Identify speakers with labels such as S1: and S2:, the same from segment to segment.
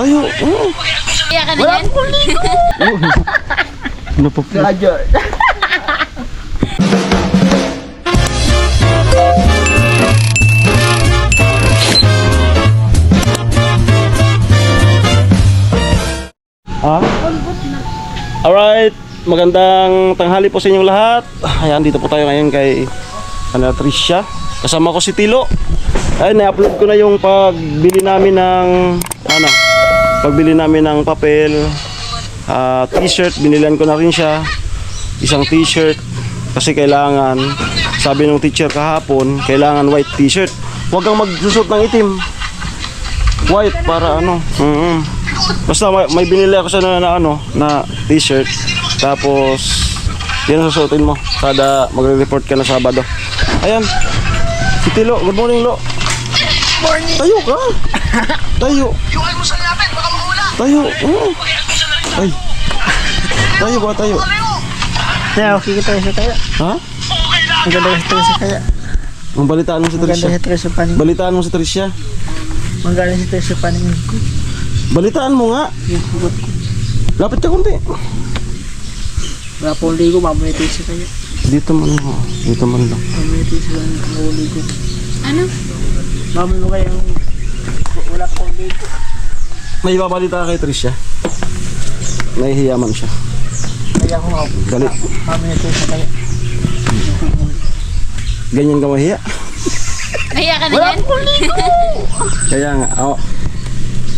S1: Tayo.
S2: Kaya ka na yan?
S1: Napapulot. Ha? Alright, magandang tanghali po sa inyong lahat. Ayan, dito po tayo ngayon kay Tricia. Kasama ko si Tilo. Ay, na-upload ko na yung pagbili namin ng pagbili namin ng papel, t-shirt. Binilan ko na rin siya. Isang t-shirt kasi kailangan, sabi ng teacher kahapon, kailangan white t-shirt. Huwag kang magsusot ng itim. White para basta may binili ako sa na t-shirt. Tapos yan ang susuotin mo kada magre-report ka na Sabado. Ayan. Si Tilo, good morning, Lo.
S3: Morning.
S1: Tayo ka. Tayo.
S3: Yung almusal natin, baka mahula.
S1: Tayo. Ay. Tayo ba tayo?
S4: Kaya okay kita sa kaya.
S1: Ha?
S4: Ang ganda sa kaya.
S1: Ang balitaan mo si
S4: Ang ganda
S1: Tricia.
S4: sa paning.
S1: Balitaan mo si Tricia.
S4: Ang ganda sa paning ko.
S1: Balitaan mo nga.
S4: Yung hugot ko.
S1: Lapit ka konti.
S4: Wala pong ligo, mamuniti sa kaya.
S1: Dito man lang. Dito man lang.
S4: Mamuniti sa ligo.
S2: Ano?
S4: Mamuniti kayang wala pong ligo.
S1: May ibabalita kay Tricia. Nahihiya man siya.
S4: Kaya ko nga.
S1: Dali.
S4: Mamuniti sa kaya.
S1: Ganyan ka mahiya.
S2: Nahiya ka na yan?
S1: Kaya nga.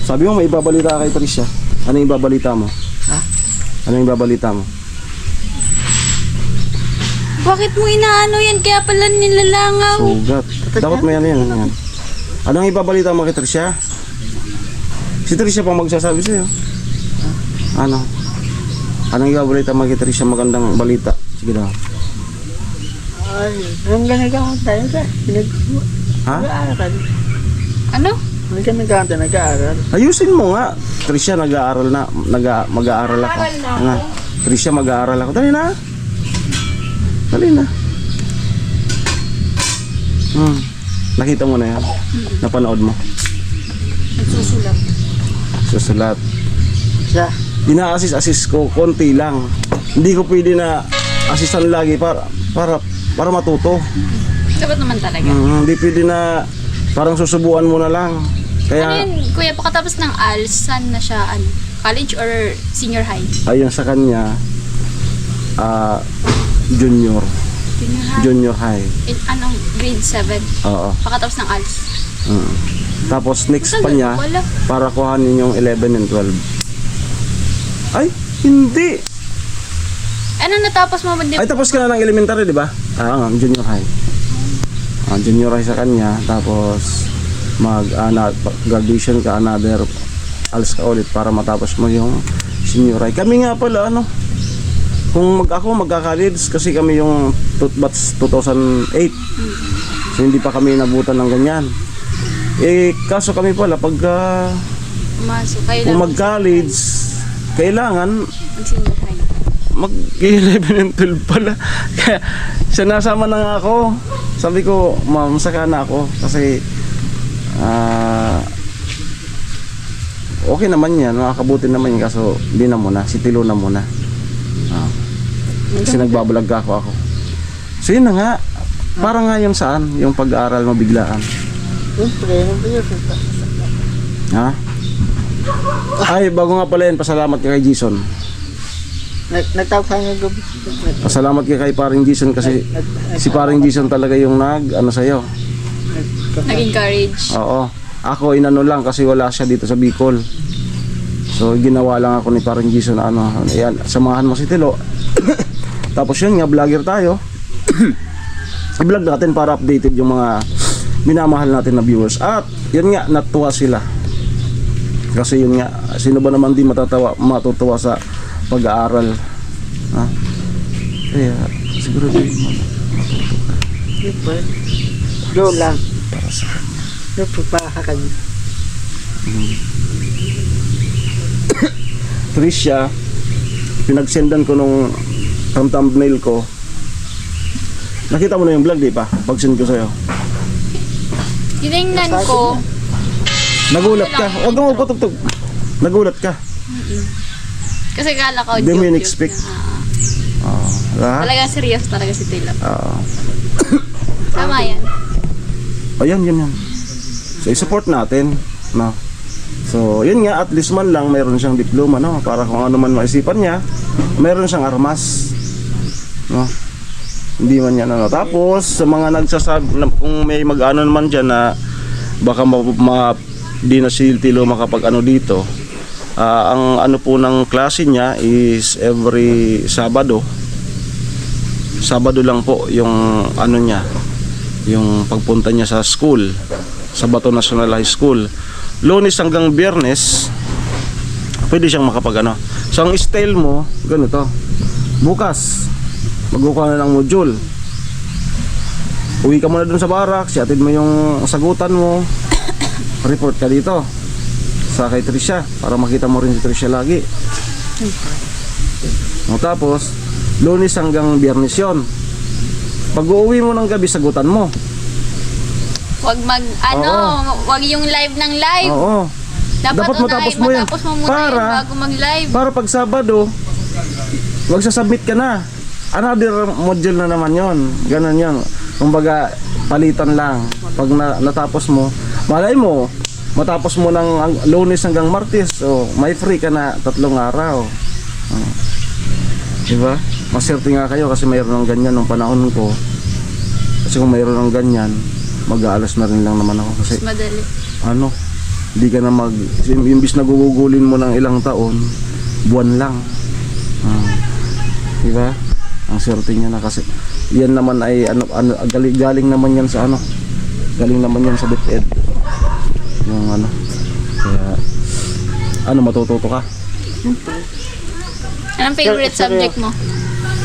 S1: Sabi mo may ibabalita kay Tricia. Ano yung ibabalita mo?
S4: Ha?
S1: Ano yung ibabalita mo?
S2: Bakit mo inaano yan? Kaya pala nilalangaw.
S1: Sugat. Dapat may ano yan. Anong ibabalita mo kay Tricia? Si Tricia pang magsasabi sa'yo. Ano? Anong ibabalita mo kay Tricia? Magandang balita. Sige daw.
S4: Ay, ang ganagawa tayo ka. Pinagkuha.
S1: Ha?
S4: Nag-aaral.
S2: Ano?
S4: Hindi ka nag-aaral.
S1: Ayusin mo nga. Tricia, nag-aaral na. Mag-aaral ako. Nga. Tricia, mag-aaral ako. Dali na. Dali na. Nakita mo na yan? Napanood mo?
S2: Nagsusulat.
S1: Susulat.
S4: Siya.
S1: Ina-assist ko, konti lang. Hindi ko pwede na assistan lagi para matuto.
S2: Dapat naman talaga.
S1: Hindi pwede na parang susubuan mo na lang.
S2: Ano
S1: Kaya
S2: yun, kuya, pagkatapos ng ALS, saan na siya, college or senior high?
S1: ayon sa kanya, junior
S2: Junior high.
S1: high.
S2: Anong grade 7?
S1: Oo.
S2: Pagkatapos ng ALS.
S1: Tapos next pa niya
S2: Wala.
S1: para kuhanin yung 11 and 12. Ay, hindi.
S2: Ano natapos mo?
S1: Ay, tapos ka na ng elementary, di ba? Junior high. Junior high sa kanya. Tapos graduation ka, another ALS ka ulit para matapos mo yung senior high. Kami nga pala, kung magka-college kasi kami yung batch 2008. So hindi pa kami nabutan ng ganyan. Kaso kami pala pagka kung mag-college, kailangan
S2: mag-senior high.
S1: mag-11 and 12 pala. Kaya sinasama na nga ako. Sabi ko, ma'am, saka na ako kasi okay naman yan, makakabuti naman yan, kaso hindi na muna, si Tilo na muna. Kasi nagbabalag ako. So yun na nga, parang nga yung saan, yung pag-aaral mabiglaan. Ha? Ay, bago nga pala yun, pasalamat ka kay Jason.
S4: Nagtawag sa nga gabi.
S1: Pasalamat ka kay paring Jason kasi si paring Jason talaga yung sa'yo.
S2: Nag-encourage.
S1: Oo. Ako inano lang kasi wala siya dito sa Bicol. So ginawa lang ako ni paring Jason ayan, samahan mo si Tilo. Tapos yun nga, vlogger tayo. I-vlog natin para updated yung mga minamahal natin na viewers. At yun nga, natuwa sila. Kasi yun nga, sino ba naman di matutuwa sa pag-aaral. Kaya siguro di matuto ka.
S4: Go lang.
S1: Para sa
S4: Nagpapakakan.
S1: Tricia, pinagsendan ko nung thumbnail ko. Nakita mo na yung vlog, di ba? Pag-send ko sa'yo.
S2: Tinignan ko.
S1: Nagulat ka. Huwag kang magpatugtog. Nagulat ka.
S2: Kasi kala ko
S1: Hindi mo
S2: joke-joke
S1: in-expect.
S2: na.
S1: Oo. Diba?
S2: Talagang serious talaga si Tilo.
S1: Oo.
S2: Tama yan.
S1: Ayan, yun. So, i-support natin, no? So, yun nga, at least man lang mayroon siyang diploma, no? Para kung ano man maisipan niya, mayroon siyang armas, no? Hindi man yan, ano. Tapos, sa mga nagsasabi, kung may mag-ano naman dyan na baka di na si Tilo makapag-ano dito, ang ano po ng klase niya is every Sabado lang po yung ano niya, yung pagpunta niya sa school, sa Bato National High School. Lunes hanggang Biyernes pwede siyang makapag ano. So ang style mo ganito, bukas magkukuha na ng module, uwi ka muna dun sa barracks, siatid mo yung sagutan mo, report ka dito sa kay Tricia para makita mo rin si Tricia lagi. Tapos Lunes hanggang Biyernes yon. Pag uuwi mo ng gabi, sagutan mo.
S2: Wag wag yung live ng live.
S1: Oo. Dapat matapos mo yan.
S2: Matapos mo muna
S1: Para-
S2: yun bago mag-live.
S1: Para pag Sabado, magsasubmit ka na. Another module na naman yon. Ganon yon. Kumbaga, palitan lang. Pag natapos mo, malay mo, matapos mo ng Lunes hanggang Martes, so may free ka na 3 araw. Diba? Maswerte nga kayo kasi mayroon ng ganyan nung panahon ko. Kasi kung mayroon ng ganyan, mag-aalas na rin lang naman ako. Kasi
S2: Mas madali.
S1: ano, hindi ka na imbis na gugugulin mo ng ilang taon, buwan lang. Diba? Ang swerte niya na kasi yan naman ay galing naman yan sa ano, galing naman yan sa DepEd yung ano, kaya matututo ka.
S2: Anong favorite subject mo?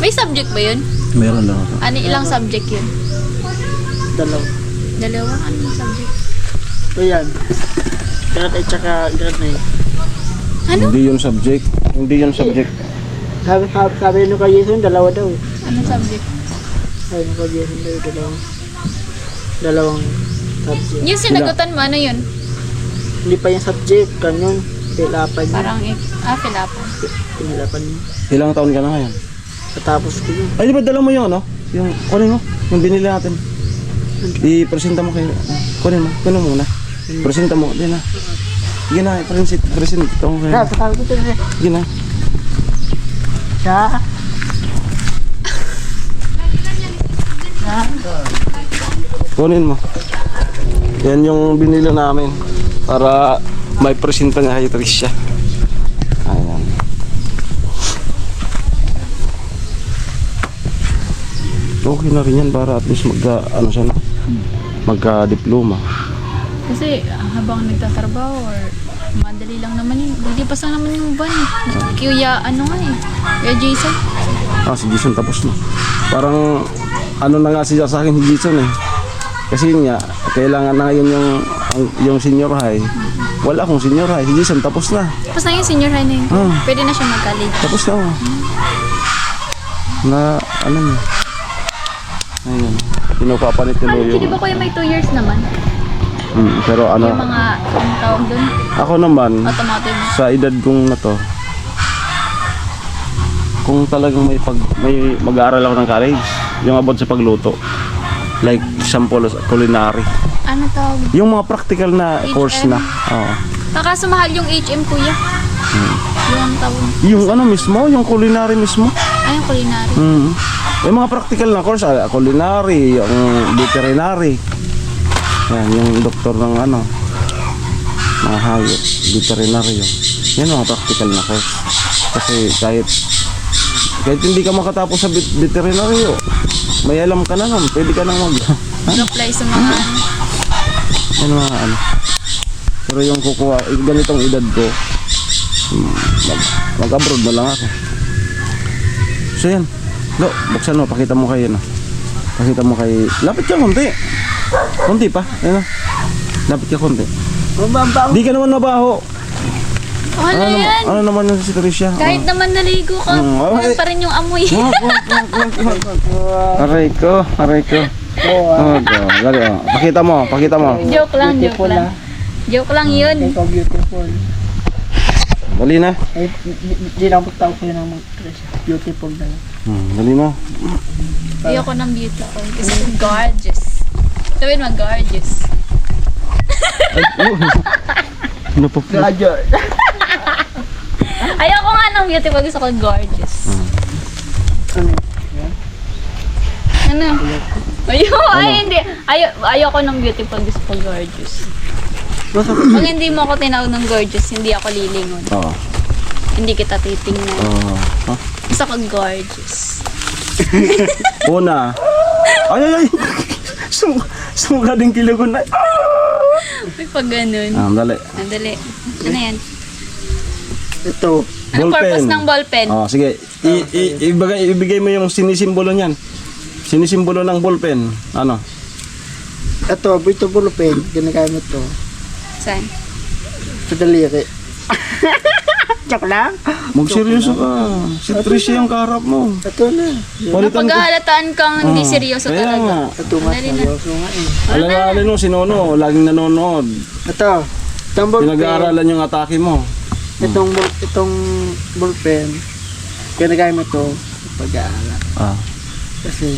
S2: May subject ba yun?
S1: Meron lang ako.
S2: Ilang subject yun? Dalawa? Anong subject?
S4: So yan. Grade at saka grade 9.
S2: Ano?
S1: Hindi yun subject.
S4: Sabi nung kay Jason, dalawa daw.
S2: Anong subject?
S4: Sabi nung kay Jason daw, dalawang subject.
S2: Yung sinagutan mo, ano yun?
S4: Hindi pa yung subject, kanyon. Pilapan niya.
S2: Parang, filapan.
S4: Pinilapan niya.
S1: Ilang taon ka na ngayon?
S4: Katapos ko yun.
S1: Ay, di ba dala mo yung ano? Yung, kunin mo, yung binili natin. I-presenta mo kayo. Kunin mo muna. Presenta mo, di na. Sige na, presenta mo kayo.
S4: Sabi ko na.
S1: Sige na.
S4: Siya.
S1: Kunin mo. Yan yung binili namin para may presenta nga kay Tricia. Ayan. Okay na rin yan para at least magka-diploma.
S2: Kasi habang nagtatrabaho or madali lang naman yun. Lilipas lang naman yung van. Kuya, Kuya Jason.
S1: Si Jason tapos na. Parang ano na nga siya sa akin si Jason eh. Kasi yun nga, kailangan na ngayon yung senior high. Wala akong senior high. Si Jason tapos na.
S2: Tapos na yung senior high na yun. Pwede na siya mag-college.
S1: Tapos na. Na ano niya. Ayun. Pinupapanit nila
S2: College,
S1: yung...
S2: di ba kuya may 2 years naman?
S1: pero ano,
S2: Yung mga, ang tawag dun?
S1: ako naman,
S2: Automotive.
S1: sa edad kong na to, kung talagang may mag-aaral ako ng college, yung about sa pagluto. Like, example, culinary.
S2: Ano tawag?
S1: Yung mga practical na course na. Oo.
S2: Kaso mahal yung HM kuya. Yung tawag.
S1: Yung ano mismo, yung culinary mismo.
S2: Ay, yung culinary.
S1: Yung mga practical na course, culinary, yung veterinary. Yan, yung doktor ng mga hayop, veterinary yun. Yan mga practical na course. Kasi kahit hindi ka makatapos sa veterinary, may alam ka na naman, pwede ka nang
S2: Mag-apply sa mga
S1: yan mga Pero yung kukuha, ganitong edad ko, mag-abroad na lang ako. So yan, buksan mo, pakita mo kayo Pakita mo kay, lapit ka konti. Konti pa, lapit ka konti. Di ka naman mabaho.
S2: Ano yan?
S1: Ano naman yung si Tricia?
S2: Kahit naman naligo ka,
S1: ay.
S2: pa rin yung amoy.
S1: Aray ko. Dali, pakita mo.
S2: Joke lang. Joke lang yun.
S4: Ito beautiful.
S1: Dali na.
S4: Ay, di na ako tao ko yun ang beautiful na lang.
S1: Dali na.
S2: Ayoko ng beautiful. Kasi gorgeous. Sabihin mo, gorgeous.
S1: Ano po?
S4: Graduate.
S2: Ayoko nga ng beautiful. Gusto ko gorgeous.
S4: Ano?
S2: Ano? Ay, hindi. Ayoko ng beautiful. Gusto ko gorgeous. Pag hindi mo ako tinawag ng gorgeous, hindi ako lilingon.
S1: Oo.
S2: Hindi kita titingnan.
S1: Oo.
S2: Gusto ko gorgeous.
S1: Una. Ay. Sumuka din kilugon na.
S2: Uy, pag ganun.
S1: Dali.
S2: Dali. Ano yan?
S4: Ito.
S2: Anong
S1: Ballpen.
S2: purpose ng ballpen?
S1: Sige. Ibigay mo yung sinisimbolo niyan. Sinisimbolo ng ballpen. Ano?
S4: Ito, beautiful pen. Ginagamit to.
S2: Saan?
S4: Sa daliri. Joke lang.
S1: Magseryoso ka. Si Tricia yung kaharap mo.
S4: Ito na.
S1: Palitan ko.
S2: Napaghahalataan kang hindi seryoso
S1: Kaya
S2: talaga.
S1: nga.
S4: Ito nga.
S2: Dali na.
S4: Seryoso nga eh.
S1: Alala mo si Nono. Laging nanonood.
S4: Ito. Itong ballpen.
S1: Pinag-aaralan yung atake mo.
S4: Itong ballpen. Ginagamit to sa pag-aaral. Kasi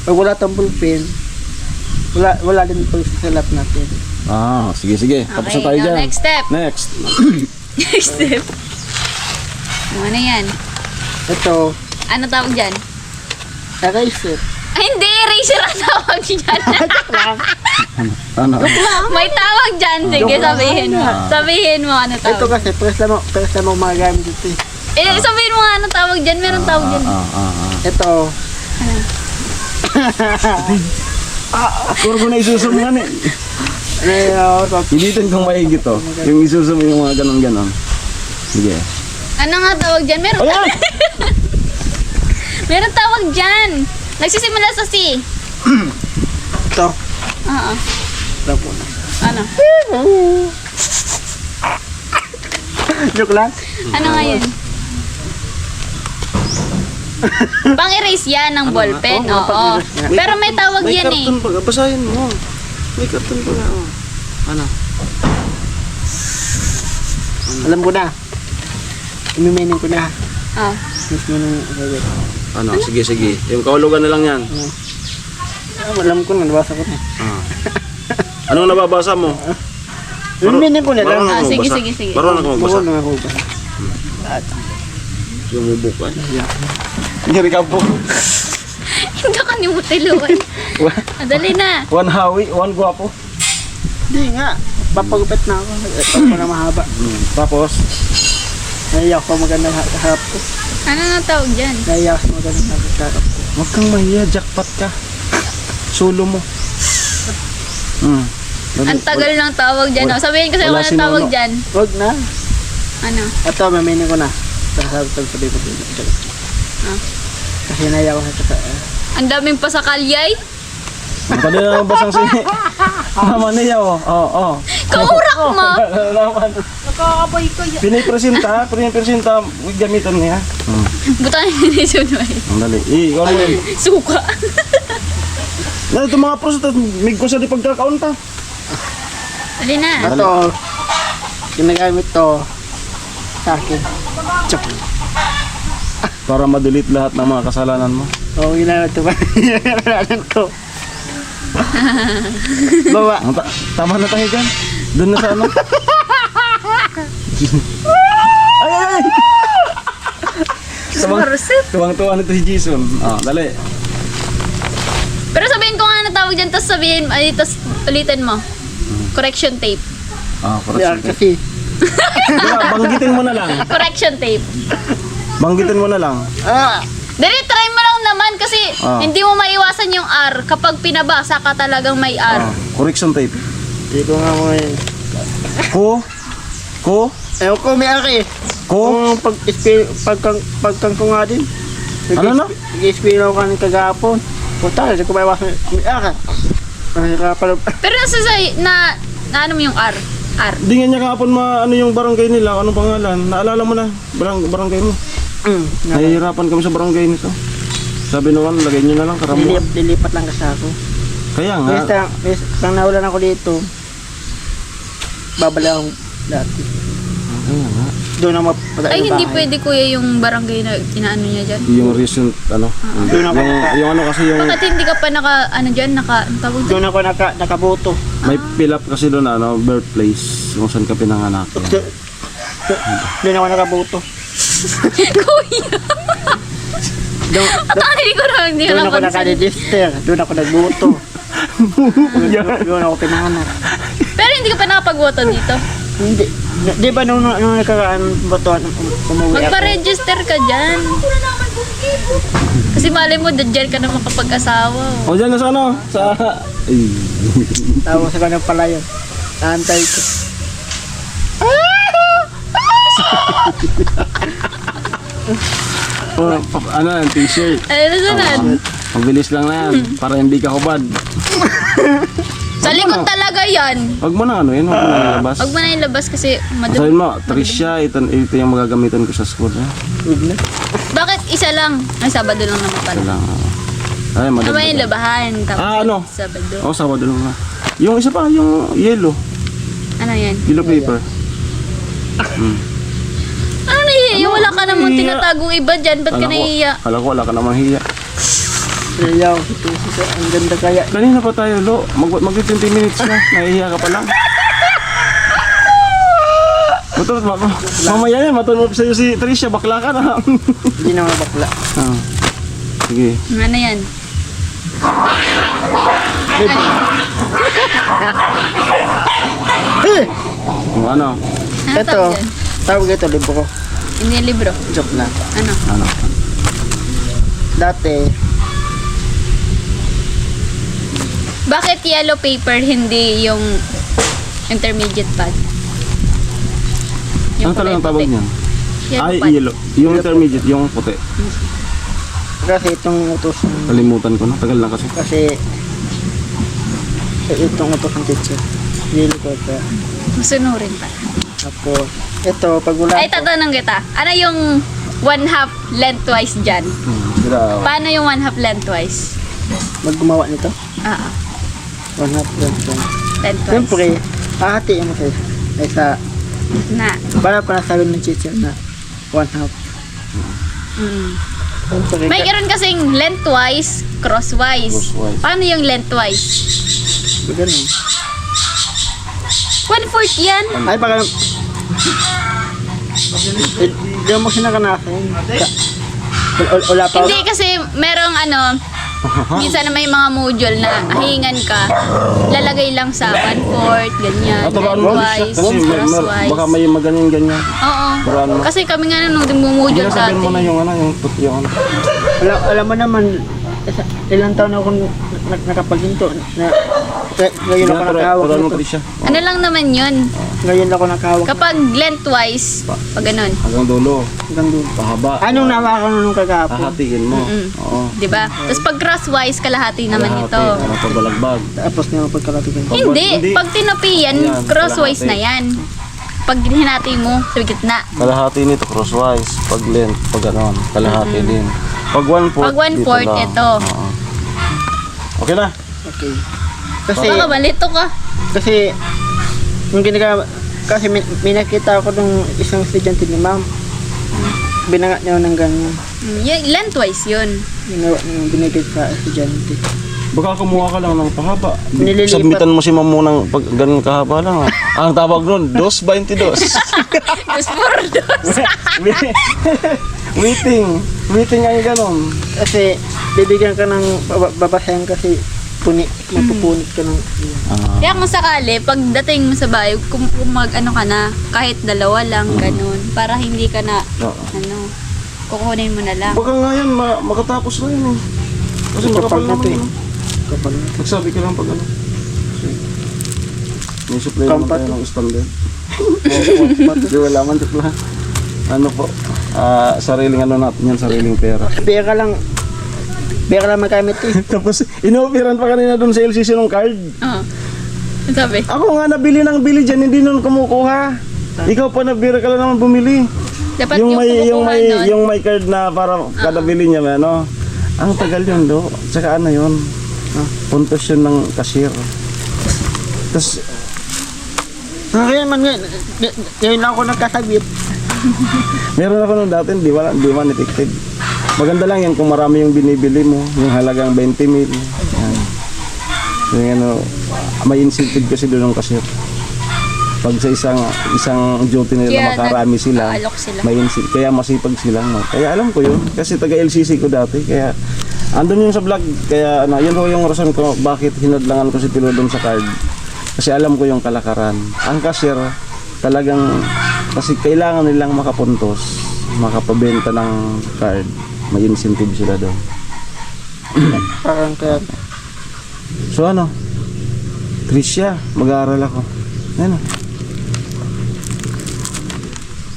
S4: pag wala tong ballpen, wala din ito sa lab natin.
S1: Sige. Tapos na tayo
S2: now
S1: dyan.
S2: next step.
S1: Next.
S2: Next step. Ano yan?
S4: Ito,
S2: Ano tawag dyan?
S4: eraser.
S2: Ay, hindi! Eraser ang tawag dyan.
S1: Ano?
S2: May tawag dyan. Sige, sabihin mo. Sabihin mo ano
S4: Ito
S2: tawag.
S4: kasi, press na mo magamit ito eh.
S2: Sabihin mo nga ano tawag dyan. Meron tawag dyan.
S4: Ito,
S1: Puro ko na isusum nga ni. Pilitin kong maigit to. Yung isusum yung mga ganon-ganon. Sige.
S2: Ano nga tawag dyan? Meron
S1: Ayan!
S2: Meron tawag dyan. Nagsisimula sa C.
S4: ito.
S2: Oo.
S4: Ito po na.
S2: Ano?
S4: Joke lang.
S2: Ano nga yun? Pang-erase yan ng ballpen.
S4: Oo,
S2: Oo.
S4: pang-erase nga.
S2: Pero may tawag
S1: May
S2: yan eh.
S1: karton pa. Basahin mo. May karton pa nga. Ano?
S4: Alam ko na. Imimenin ko na.
S2: Oh.
S4: Mismo nung
S1: Ano? Sige. Yung kahulugan na lang yan.
S4: alam ko na, nabasa ko na.
S1: Anong nababasa mo?
S4: Imimenin ko na lang.
S1: Marunong ako
S2: sige,
S1: magbasa.
S2: sige.
S1: Marunong ako magbasa.
S4: Marunong ako ba?
S1: Yung bubuk ka. Hindi ka po.
S2: Hindi ka ni mutiluan. Dali na.
S1: One hawi, one guwapo.
S4: Hindi nga. Papagupit na ako. Ito pa na mahaba.
S1: Tapos,
S4: Naiyak ko magandang harap ko.
S2: Ano na tawag dyan?
S4: Naiyak ko magandang harap ko.
S1: huwag kang mahiya, jackpot ka. Solo mo.
S2: Ang tagal ng tawag dyan. Oh. Sabihin ko sa'yo
S1: Wala
S2: kung
S1: si
S2: ano tawag
S1: Nono.
S2: dyan.
S4: Huwag na.
S2: Ano?
S4: Ito, maminin ko na. Sabi ko din. Kasi naiyak ko sa
S2: Ang daming pasakalyay.
S1: Pwede na basang si Mama niya, oh.
S2: Kaurak mo!
S1: Pinipresenta, gamitan niya.
S2: Butahin ni Sunway.
S1: Ang dali. Ikaw na yun.
S2: Suka.
S1: Na, itong mga pros, mig ko sa di pagkakaunta.
S2: Dali na.
S4: Ito, ginagamit to sa akin. Chok.
S1: Para ma-delete lahat ng mga kasalanan mo.
S4: Oo, ginamit to ba? Ginamit ko. Baba.
S1: Tama na tayo dyan. Doon na sa ano. ay!
S2: Sumarusip.
S1: Tuwang-tuwa nito si Jason. Dali.
S2: Pero sabihin ko nga ano tawag dyan, tapos sabihin, tapos ulitin mo. Correction tape.
S1: Correction.
S4: Kasi,
S1: Banggitin mo na lang.
S2: Correction tape.
S1: Banggitin mo na lang.
S2: Dali, try mo lang naman kasi hindi mo maiwasan yung R. Kapag pinabasa ka talagang may R.
S1: Correction tape.
S4: hindi ko nga mo eh.
S1: Ko.
S4: Ewan ko, may aki.
S1: Ko.
S4: Kung pagkang ko nga din.
S1: Ano na?
S4: Nag-explain ako kanina kagapon. Puta, hindi ko maiwasan. May aki.
S2: Pero nasa na ano mo yung R? R.
S1: Di nga niya kahapon ano yung barangay nila. Anong pangalan? Naalala mo na. Barangay mo. Nahihirapan kami sa barangay nito. Sabi naman, lagay nyo na lang karambuan.
S4: Dilipat lang kasi ako.
S1: Kaya nga.
S4: Pang nawalan ako dito, babala akong dati.
S1: Kaya nga.
S4: doon na
S2: Ay, hindi pwede kuya yung barangay na inaano niya dyan.
S1: Yung recent, ano? Yung ano kasi yung...
S2: Bakit hindi ka pa ano dyan, ang tawag dyan?
S4: Doon ako nakaboto.
S1: May fill up kasi doon, ano, birthplace. Kung saan ka pinanganak.
S4: Doon ako nakaboto.
S2: Kuya! Hindi ko na, hindi ko
S4: Doon ako
S2: napansin.
S4: nakaregister. Doon ako nagboto. Doon ako pinanganak.
S2: Pero hindi ka pa nakapag-voto dito.
S4: Hindi. Di ba nung nagkakaan botohan, umuwi ako?
S2: Magpa-register ka dyan. Kasi malay mo, dyan ka na makapag-asawa.
S1: O dyan na sa ano? Sa... Ay.
S4: Tapos ako nang pala yun. Naantay ko.
S1: Ano yan, t-shirt.
S2: Ay, nasunod.
S1: Mabilis lang na yan. Para hindi ka hubad.
S2: Sa likod talaga yan.
S1: Wag mo na ano yun, wag mo na ilabas.
S2: Huwag mo na ilabas kasi
S1: Sabihin mo, Tricia, ito yung magagamitan ko sa school. Eh.
S4: Huwag na.
S2: Bakit isa lang? Ay, Sabado lang naman pala.
S1: Ito lang. Ay,
S2: Ano
S1: madagdag.
S2: ba yung labahan? Tapos
S1: Ano?
S2: Sabado.
S1: Oo, Sabado lang na. Yung isa pa, yung yellow.
S2: Ano yan?
S1: Yellow paper.
S2: Ano nahihiya? Wala ka namang
S1: nahihiya?
S2: tinatagong iba dyan. Ba't ka nahihiya?
S1: Kala ko wala ka namang hiya.
S4: Ayaw. Ang ganda kaya.
S1: Kanina pa tayo, Lo. Mag-20 minutes na. Nahihiya ka pa lang. Matulog, mamaya yan, matulog sa'yo si Tricia. Bakla ka na.
S4: Hindi naman bakla.
S1: Ah. Sige.
S2: Ano yan?
S1: Kung ano?
S2: Ano
S4: Ito.
S2: tawag dyan?
S4: Tawag ito, libro ko.
S2: Hindi yung libro.
S4: Joke lang.
S2: Ano?
S1: Ano?
S4: Dati,
S2: Bakit yellow paper hindi yung intermediate pad?
S1: Ano talagang tawag
S2: puti.
S1: niyan?
S2: Yellow
S1: Ay,
S2: pad.
S1: yellow. Yung intermediate, yung puti.
S4: kasi itong utos
S1: Kalimutan ko na. Tagal na kasi.
S4: kasi itong utos ng teacher. Hindi ko ito.
S2: Masunurin pa.
S4: Tapos, ito, pag wala
S2: Ay, tatanong kita. Ano yung 1/2 lengthwise dyan?
S1: Grabe.
S2: Paano yung 1/2 lengthwise?
S4: maggumawa nito,
S2: Ah,
S4: 1/2 ganito.
S2: lengthwise.
S4: Siyempre, hahatiin mo sa isa.
S2: Na.
S4: Para sabi ng teacher na 1/2.
S2: Mm.
S4: Siyempre,
S2: May karon kasing lengthwise, crosswise.
S1: Crosswise.
S2: Paano yung lengthwise?
S4: ganun.
S2: 1/4 yan.
S4: Ay, baka hindi mo sinakanasin. Wala pa.
S2: Hindi kasi merong minsan na may mga module na hingan ka, lalagay lang sa 1/4, ganyan,
S1: Turuan mo.
S2: lengthwise,
S1: Kasi
S2: crosswise.
S1: baka may maganin-ganyan.
S2: Oo.
S1: Turuan mo.
S2: Kasi kami nga nung module
S1: Hindi na
S2: sa
S1: sabihin mo na
S2: atin.
S1: yung ano, yung ano.
S4: Alam mo naman, ilang taon ako nakapaghinto na ngayon ako nakahawak
S1: Turuan mo,
S4: nito.
S1: Tricia.
S2: Ano lang naman yun?
S4: Ngayon ako nakahawak.
S2: Kapag lengthwise, pag ganun.
S1: Hanggang dulo.
S4: Hanggang doon.
S1: Pahaba.
S4: Anong nawakan nung kagapon?
S1: Hahatiin mo. Oo.
S2: Diba? Tapos pag crosswise, kalahati naman
S1: Kalahati,
S2: ito.
S1: para pagbalagbag.
S4: Tapos nga pagkarating ko.
S2: Hindi.
S1: Hindi.
S2: Pag tinapian,
S1: Ayan,
S2: crosswise
S1: kalahati.
S2: na yan. Pag hinati mo, sa gitna.
S1: Kalahati nito crosswise. Pag length, pag ganon. Kalahati din. Pag 1/4,
S2: Pag 1/4,
S1: dito lang.
S2: ito.
S1: Oo. Okay na.
S4: Okay. Kasi,
S2: Baka malito ka.
S4: kasi, yung ginagawa, kasi may nakita ako nung isang estudyante ni ma'am. Binangat niya ng ganyan.
S2: Lengthwise yun.
S4: Ginawa niya, binigay sa estudyante.
S1: Baka kumuha ka lang ng pahaba.
S4: Nililipat.
S1: Submitan mo si ma'am mo ng pag ganun kahaba lang. Ang tawag nun, 2.22.
S2: Tapos puro dos.
S1: Waiting nga yung ganun.
S4: Kasi, bibigyan ka ng babasahin kasi mapupunit ka ng
S2: Kaya kung sakali, pagdating mo sa bahay, kung mag-ano ka na, kahit dalawa lang, ganun. Para hindi ka na,
S1: Oo.
S2: kukunin mo na lang.
S1: Baka nga yan, makatapos na yun eh. Kasi
S4: Kapal
S1: makapal
S4: na
S1: naman
S4: to eh.
S1: yun.
S4: kapal na.
S1: Nagsabi ka lang pag ano. May supply naman
S4: Kampat.
S1: tayo ng standard. Hindi wala man, joke lang. Ano po, sariling ano natin yan, sariling pera.
S4: Beka lang magamit eh.
S1: Tapos, inoperan pa kanina doon sa LCC ng card.
S2: Oo. Ano sabi?
S1: Ako nga nabili ng bili dyan, hindi nun kumukuha. Ikaw pa nabira ka lang naman bumili.
S2: Dapat yung kumukuha nun.
S1: Yung may card na para kada bili niya, may ano. Ang tagal yun do. Tsaka ano yun. Puntos yun ng cashier. Tapos,
S4: Ngayon man ngayon lang ako nagkasabit.
S1: Meron ako nung dati, di man effective. Maganda lang yan kung marami yung binibili mo, yung halagang 20 mil. Yan. Yung ano, may incentive kasi doon ng cashier. Pag sa isang duty nila
S2: Kaya
S1: makarami sila,
S2: nag-aalok sila.
S1: may incentive, kaya masipag sila. No? Kaya alam ko yun, kasi taga LCC ko dati, kaya andun yung sa vlog, kaya ano, yun ho yung rason ko bakit hinadlangan ko si Tilo doon sa card. Kasi alam ko yung kalakaran. Ang cashier, talagang, kasi kailangan nilang makapuntos, makapabenta ng card, may incentive sila doon.
S4: Parang kaya,
S1: So ano, Tricia, mag-aaral ako. Ano?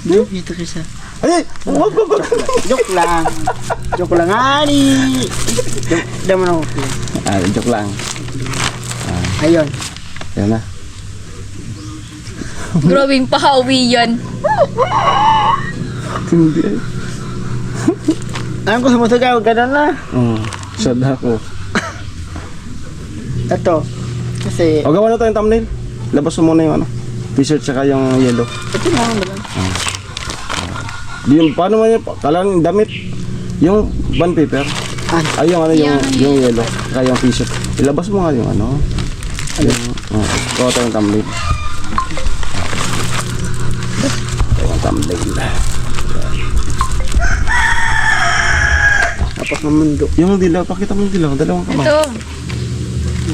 S4: dito kasi.
S1: Ay! Wag!
S4: Joke lang. Joke lang, ani. Dama na ako.
S1: Joke lang.
S4: Ayun.
S1: Yan na.
S2: Grabing pahawi yan.
S1: Hindi.
S4: Alam ko sumusugaw, gano'n na.
S1: Sad ako.
S4: Ito. Kasi,
S1: O, gawa na tayong thumbnail. Labas mo muna yung ano. T-shirt tsaka yung yellow.
S4: ito na lang ba lang?
S1: Yung, paano mo yun? Kalang damit. Yung bond paper. Ay, yung ano, yung yellow. Tsaka yung t-shirt. Ilabas mo nga yung ano. Yung, gawa tayong thumbnail. Tayong thumbnail.
S4: Tapos ng mundo.
S1: Yung dilaw, pakita mo yung dilaw. Dalawang kamay.
S2: Ito.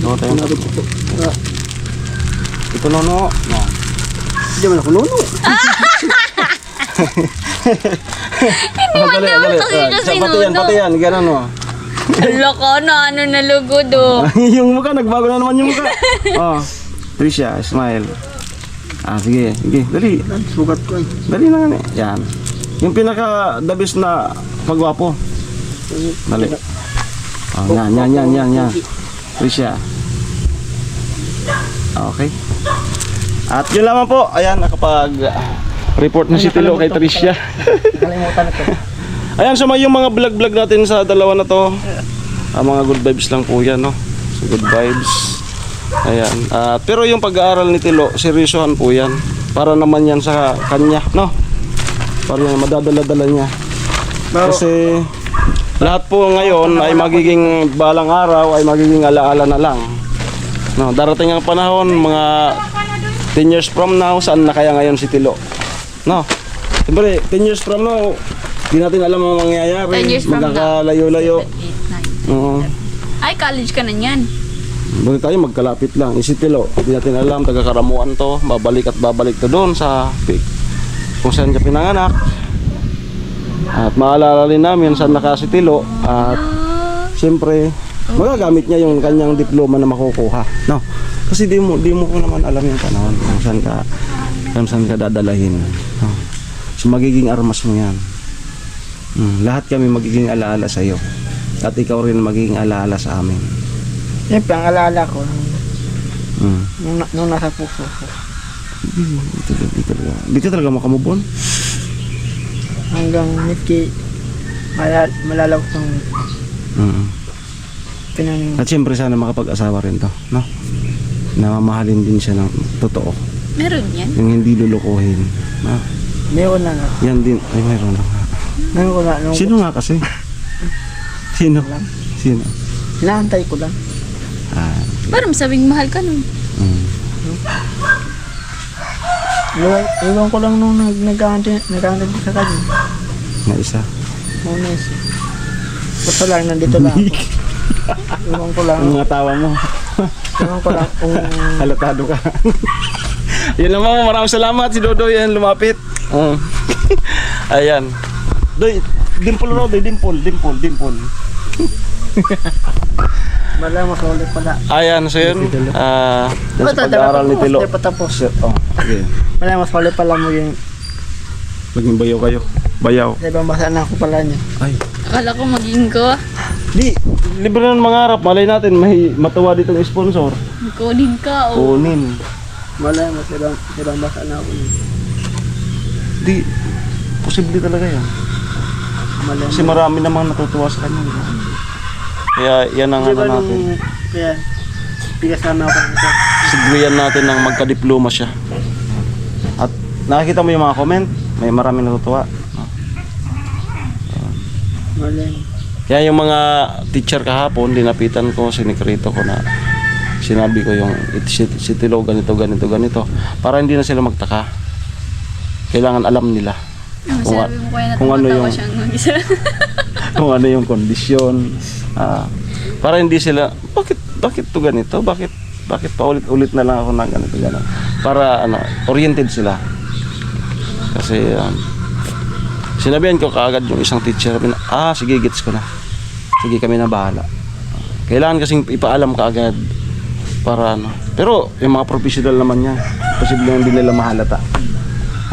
S1: Gawa tayong thumbnail. Ito no.
S4: Hindi man ako nuno.
S2: Hindi man naman kasi
S1: Pati yan, gano'n no.
S2: Ala ka na, ano nalugod oh.
S1: Yung mukha, nagbago na naman yung mukha. Oh, Tricia, smile. Sige, dali.
S4: Sugat ko eh.
S1: Dali na nga. Yan. Yung pinaka the best na pagwapo. Dali. Oh, yan. Tricia. Okay. At yun lamang po. Ayan, nakapag-report na si Tilo kay Tricia.
S4: Nakalimutan na ito.
S1: Ayan, so may yung mga vlog natin sa dalawa na to. Mga good vibes lang po yan, no? So, good vibes. Ayan. Pero yung pag-aaral ni Tilo, seryosohan po yan. Para naman yan sa kanya, no? Para yan, madadala-dala niya. Kasi lahat po ngayon ay magiging balang araw, ay magiging alaala na lang. No, darating ang panahon, mga 10 years from now, saan na kaya ngayon si Tilo? No? Siyempre, 10 years from now, di natin alam ang
S2: 10
S1: mangyayari.
S2: years from now.
S1: Magkakalayo-layo.
S2: 8, 9.
S1: Oo.
S2: Ay, college ka na niyan.
S1: Bakit tayo magkalapit lang? Si Tilo, di natin alam, taga-Karamuan to, babalik to doon sa kung saan ka pinanganak. At maalala rin namin saan naka si Tilo. At siyempre, magagamit niya yung kanyang diploma na makukuha. No? Kasi di mo ko naman alam yung panahon kung saan ka dadalahin. No? So magiging armas mo yan. Lahat kami magiging alaala sa iyo. At ikaw rin magiging alaala sa amin.
S4: Siyempre, ang alaala ko,
S1: Mm.
S4: nung nasa puso ko.
S1: Di ka talaga makamubon.
S4: Hanggang niki, malalawak ng pinaning.
S1: At siyempre sana makapag-asawa rin to, no? Namamahalin din siya ng totoo.
S2: Meron yan.
S1: Yung hindi lulukuhin. No?
S4: Meron na nga.
S1: Yan din. Ay, mayroon na nga.
S4: Meron ko na.
S1: Sino nga kasi? Sino?
S4: Hinahantay ko lang.
S2: Parang sabing mahal ka nun.
S4: Iwan ko lang nung nag-aantay sa kanya.
S1: Na isa.
S4: Muna isa. Basta lang, nandito lang ako. Iwan ko lang.
S1: Ang mga tawa mo.
S4: Iwan ko lang kung...
S1: Halatado ka. Yun lang mo. Maraming salamat. Si Dodoy yan lumapit. Ayan. Doy, dimple raw. Dimple.
S4: Bala, masulit pala.
S1: Ayan, so yun. Yan sa pag-aaral ni Tilo.
S4: Hindi pa tapos.
S1: Okay.
S4: Bala, masulit pala mo yung...
S1: Maging bayaw kayo. Bayaw.
S4: Sa ibang basa na ako pala niya.
S1: Ay.
S2: Akala ko maging ko.
S1: Di, libre na mangarap. Malay natin, may matuwa ditong sponsor.
S2: Kunin ka oh.
S1: Kunin.
S4: Bala, sa ibang basa na ako niya.
S1: Di, posible talaga yan.
S4: Bala,
S1: Kasi marami namang natutuwa sa kanya. Kaya yan ang ano natin.
S4: Kaya, pigasama ako nito.
S1: Siguriyan natin ng magka-diploma siya. At nakikita mo yung mga comment? may maraming natutuwa.
S4: Maling.
S1: Kaya yung mga teacher kahapon, dinapitan ko, sinikrito ko na sinabi ko yung si Tilo ganito, para hindi na sila magtaka. Kailangan alam nila kung,
S2: Sabi mo kaya
S1: kung ano
S2: natatawa
S1: yung
S2: siyang mag-isa.
S1: kung ano yung kondisyon. Para hindi sila, bakit to ganito? Bakit paulit-ulit na lang ako ng ganito, gano'n? Para oriented sila. Kasi sinabihan ko kaagad yung isang teacher, sabi na, sige, gets ko na. Sige, kami na bahala. Kailangan kasing ipaalam kaagad para Pero yung mga professional naman yan, posible hindi nila mahalata.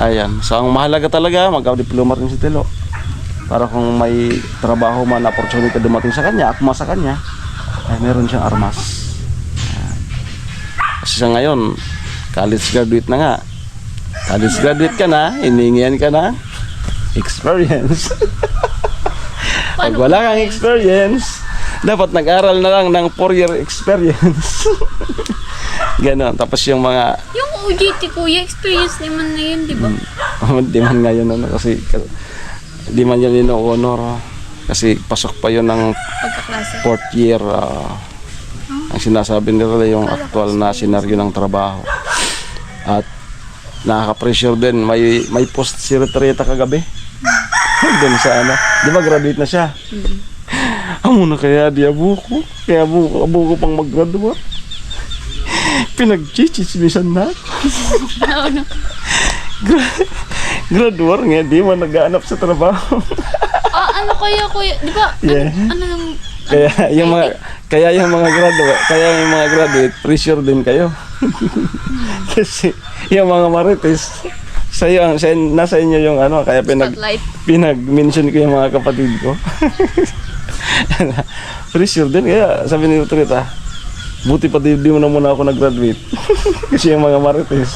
S1: Ayan. So ang mahalaga talaga, magka-diploma rin si Tilo. Para kung may trabaho man, opportunity dumating sa kanya, akma sa kanya, ay meron siyang armas. Ayan. Kasi sa ngayon, college graduate na nga. College graduate ka na, hiningihan ka na experience. Pag wala kang experience, dapat nag-aral na lang ng 4-year experience. Ganon. Tapos yung mga
S2: Yung OJT kuya, experience naman na yun, di ba?
S1: di man ngayon kasi di man yun honor kasi pasok pa yun ng
S2: Pagkaklase.
S1: 4th year. Ang sinasabi nila yung actual na senaryo ng trabaho. At nakaka-pressure din. May post si Retreta kagabi. Doon sa di ba graduate na siya? Amo na kaya di abuko. Kaya abuko pang mag-graduate. Pinag-chichismisan na.
S2: Ano?
S1: Graduate nga, di man nag-aanap sa trabaho.
S2: Ano kaya kuya? Di ba?
S1: Yeah.
S2: Ano nang...
S1: Kaya yung mga graduate, pressure din kayo. Kasi yung mga marites, nasa inyo yung kaya
S2: Spotlight.
S1: pinag-mention ko yung mga kapatid ko. Pressure din, kaya sabi ni Utrita, buti pa di mo na muna ako nag-graduate. Kasi yung mga marites,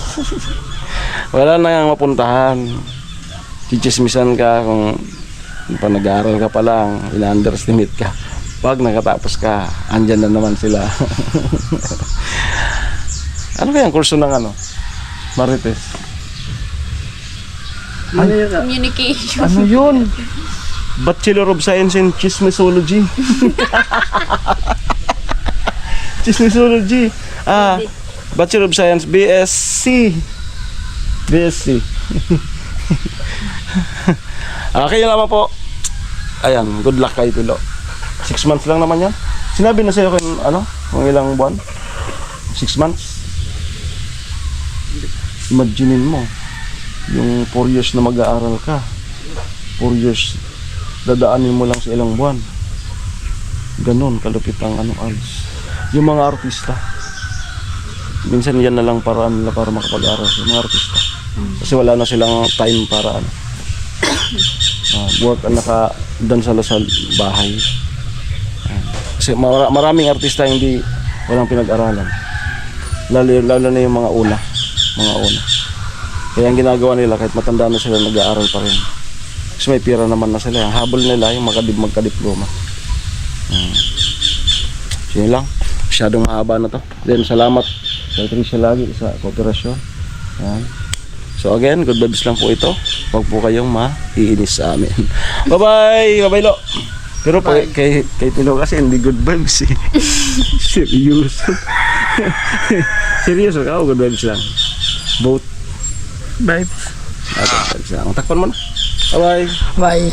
S1: wala na nga mapuntahan. Chichismisan ka kung pa nag-aaral ka pa lang, ina-underestimate ka. Pag nakatapos ka, andyan na naman sila. Ano kaya ang kurso ng marites?
S4: Ano yun?
S2: Communication.
S1: Ano yun? Bachelor of Science in Chismisology. Chismisology. Bachelor of Science, BSc. Okay naman po. Ayan, good luck kay Tilo. 6 months lang naman yan. Sinabi na sa'yo kung ilang buwan? 6 months? Imaginein mo, yung 4 years na mag-aaral ka, 4 years, dadaanin mo lang sa ilang buwan. Ganon, kalupit ang odds. Yung mga artista, minsan yan na lang paraan nila para makapag-aral. Yung mga artista. Kasi wala na silang time para work naka-dan sa bahay. Kasi maraming artista hindi walang pinag-aralan. Lalo na yung mga una. Kaya ang ginagawa nila kahit matanda na sila nag-aaral pa rin. Kasi may pira naman na sila. Ang habol nila yung magka-diploma. So yun lang. Masyadong mahaba na to. Then salamat kay Tricia lagi sa kooperasyon. Yan. So again, good vibes lang po ito. Huwag po kayong maiinis sa amin. Bye-bye! Bye-bye, Lo! Pero kay Tilo kasi hindi good vibes eh. Seryoso. Seryoso ka o good vibes lang? Both vibes. Okay, vibes lang. Takpan mo na. Bye-bye!
S4: Bye.